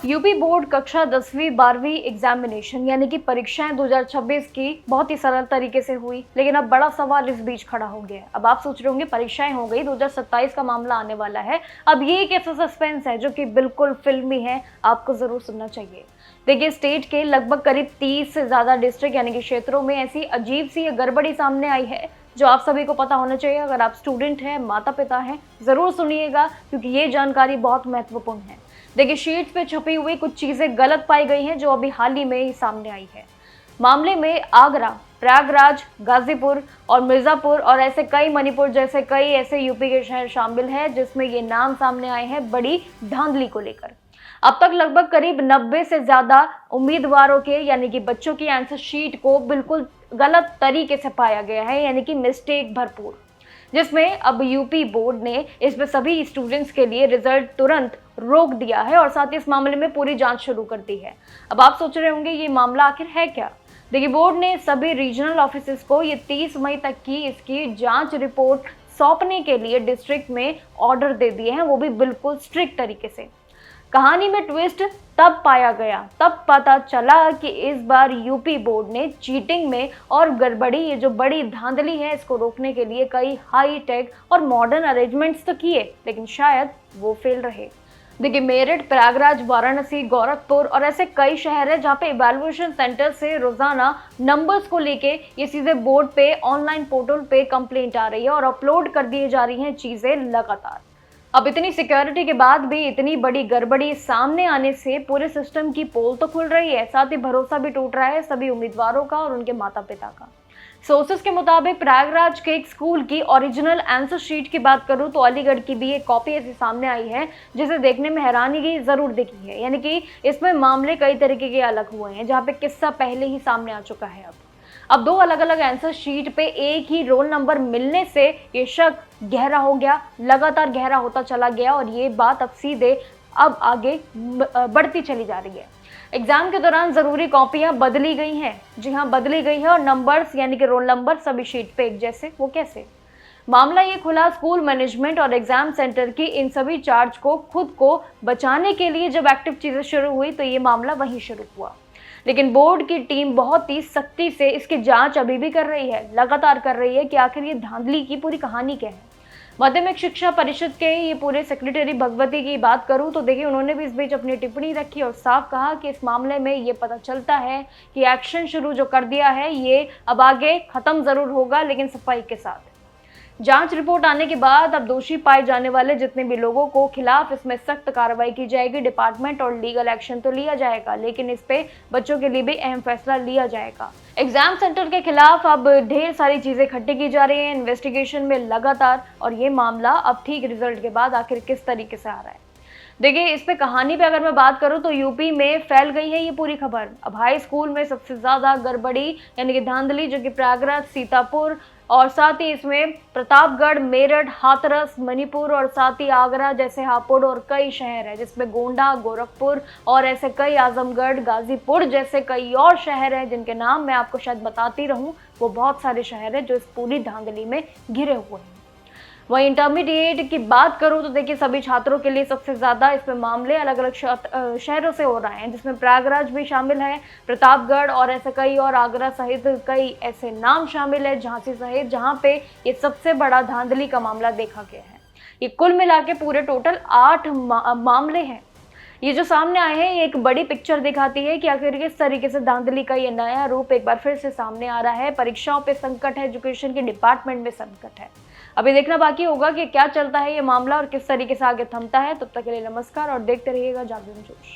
UP board कक्षा 10वीं 12वीं एग्जामिनेशन यानी कि परीक्षाएं 2026 की बहुत ही सरल तरीके से हुई, लेकिन अब बड़ा सवाल इस बीच खड़ा हो गया है। अब आप सोच रहे होंगे परीक्षाएं हो गई, 2027 का मामला आने वाला है। अब ये एक ऐसा सस्पेंस है जो कि बिल्कुल फिल्मी है, आपको जरूर सुनना चाहिए। देखिए, स्टेट के लगभग करीब 30 से ज्यादा डिस्ट्रिक्ट यानी कि क्षेत्रों में ऐसी अजीब सी गड़बड़ी सामने आई है जो आप सभी को पता होना चाहिए। अगर आप स्टूडेंट हैं, माता पिता हैं, जरूर सुनिएगा क्योंकि ये जानकारी बहुत महत्वपूर्ण है। देखिए, शीट्स पे छपी हुई कुछ चीजें गलत पाई गई हैं जो अभी हाल ही में ही सामने आई है। मामले में आगरा, प्रयागराज, गाजीपुर और मिर्जापुर और ऐसे कई मणिपुर जैसे कई ऐसे यूपी के शहर शामिल हैं जिसमें ये नाम सामने आए हैं बड़ी धांधली को लेकर। अब तक लगभग करीब 90 से ज्यादा उम्मीदवारों के यानी कि बच्चों की आंसर शीट को बिल्कुल गलत तरीके से पाया गया है, यानी कि मिस्टेक भरपूर, जिसमें अब यूपी बोर्ड ने इसमें सभी स्टूडेंट्स के लिए रिजल्ट तुरंत रोक दिया है और साथ ही इस मामले में पूरी जांच शुरू कर दी है। अब आप सोच रहे होंगे ये मामला आखिर है क्या। देखिए, बोर्ड ने सभी रीजनल ऑफिसर्स को ये 30 मई तक की इसकी जांच रिपोर्ट सौंपने के लिए डिस्ट्रिक्ट में ऑर्डर दे दिए हैं, वो भी बिल्कुल स्ट्रिक्ट तरीके से। कहानी में ट्विस्ट तब पाया गया, तब पता चला कि इस बार यूपी बोर्ड ने चीटिंग में और गड़बड़ी, ये जो बड़ी धांधली है, इसको रोकने के लिए कई हाई टेक और मॉडर्न अरेंजमेंट्स तो किए, लेकिन शायद वो फेल रहे। देखिए, मेरठ, प्रयागराज, वाराणसी, गोरखपुर और ऐसे कई शहर है जहाँ पे इवैल्यूएशन सेंटर से रोजाना नंबर्स को लेके ये चीजें बोर्ड पे ऑनलाइन पोर्टल पे कंप्लेंट आ रही है और अपलोड कर दी जा रही हैं चीजें लगातार। अब इतनी सिक्योरिटी के बाद भी इतनी बड़ी गड़बड़ी सामने आने से पूरे सिस्टम की पोल तो खुल रही है, साथ ही भरोसा भी टूट रहा है सभी उम्मीदवारों का और उनके माता पिता का। सोर्सेस के मुताबिक प्रयागराज के एक स्कूल की ओरिजिनल आंसर शीट की बात करूं तो अलीगढ़ की भी एक कॉपी ऐसी सामने आई है जिसे देखने में हैरानी की जरूर दिखी है, यानी कि इसमें मामले कई तरीके के अलग हुए हैं जहां पे किस्सा पहले ही सामने आ चुका है। अब दो अलग अलग आंसर शीट पे एक ही रोल नंबर मिलने से ये शक गहरा हो गया, लगातार गहरा होता चला गया और ये बात अब सीधे अब आगे बढ़ती चली जा रही है। एग्जाम के दौरान जरूरी कॉपियां बदली गई हैं, जी हाँ, बदली गई है और नंबर्स यानी कि रोल नंबर सभी शीट पे एक जैसे, वो कैसे। मामला ये खुला स्कूल मैनेजमेंट और एग्जाम सेंटर की इन सभी चार्ज को खुद को बचाने के लिए जब एक्टिव चीजें शुरू हुई तो ये मामला वहीं शुरू हुआ। लेकिन बोर्ड की टीम बहुत ही सख्ती से इसकी जांच अभी भी कर रही है, लगातार कर रही है कि आखिर ये धांधली की पूरी कहानी क्या है। माध्यमिक शिक्षा परिषद के ये पूरे सेक्रेटरी भगवती की बात करूं तो देखिए, उन्होंने भी इस बीच अपनी टिप्पणी रखी और साफ कहा कि इस मामले में ये पता चलता है कि एक्शन शुरू जो कर दिया है ये अब आगे खत्म जरूर होगा, लेकिन सफाई के साथ। जांच रिपोर्ट आने के बाद अब दोषी पाए जाने वाले जितने भी लोगों को खिलाफ इसमें सख्त कार्रवाई की जाएगी। डिपार्टमेंट और लीगल एक्शन तो लिया जाएगा, लेकिन इस पे बच्चों के लिए भी अहम फैसला लिया जाएगा। एग्जाम सेंटर के खिलाफ अब ढेर सारी चीजें इकट्ठी की जा रही है इन्वेस्टिगेशन में लगातार, और ये मामला अब ठीक रिजल्ट के बाद आखिर किस तरीके से आ रहा है। देखिए, इस पे कहानी पे अगर मैं बात करूं तो यूपी में फैल गई है ये पूरी खबर। अब हाई स्कूल में सबसे ज्यादा गड़बड़ी यानी कि धांधली जो कि प्रयागराज, सीतापुर और साथ ही इसमें प्रतापगढ़, मेरठ, हाथरस, मणिपुर और साथ ही आगरा जैसे हापुड़ और कई शहर है, जिसमें गोंडा, गोरखपुर और ऐसे कई, आजमगढ़, गाजीपुर जैसे कई और शहर हैं जिनके नाम मैं आपको शायद बताती रहूं। वो बहुत सारे शहर हैं जो इस पूरी धांधली में घिरे हुए हैं। वहीं इंटरमीडिएट की बात करूं तो देखिए, सभी छात्रों के लिए सबसे ज्यादा इसमें मामले अलग अलग शहरों से हो रहे हैं, जिसमें प्रयागराज भी शामिल है, प्रतापगढ़ और ऐसे कई और, आगरा सहित कई ऐसे नाम शामिल है, झांसी सहित, जहां पे ये सबसे बड़ा धांधली का मामला देखा गया है। ये कुल मिला के पूरे टोटल 8 मामले हैं। ये जो सामने आए हैं ये एक बड़ी पिक्चर दिखाती है कि आखिर किस तरीके से धांधली का ये नया रूप एक बार फिर से सामने आ रहा है। परीक्षाओं पे संकट है, एजुकेशन के डिपार्टमेंट में संकट है। अभी देखना बाकी होगा कि क्या चलता है ये मामला और किस तरीके से आगे थमता है। तब तक के लिए नमस्कार और देखते रहिएगा जागरण जोश।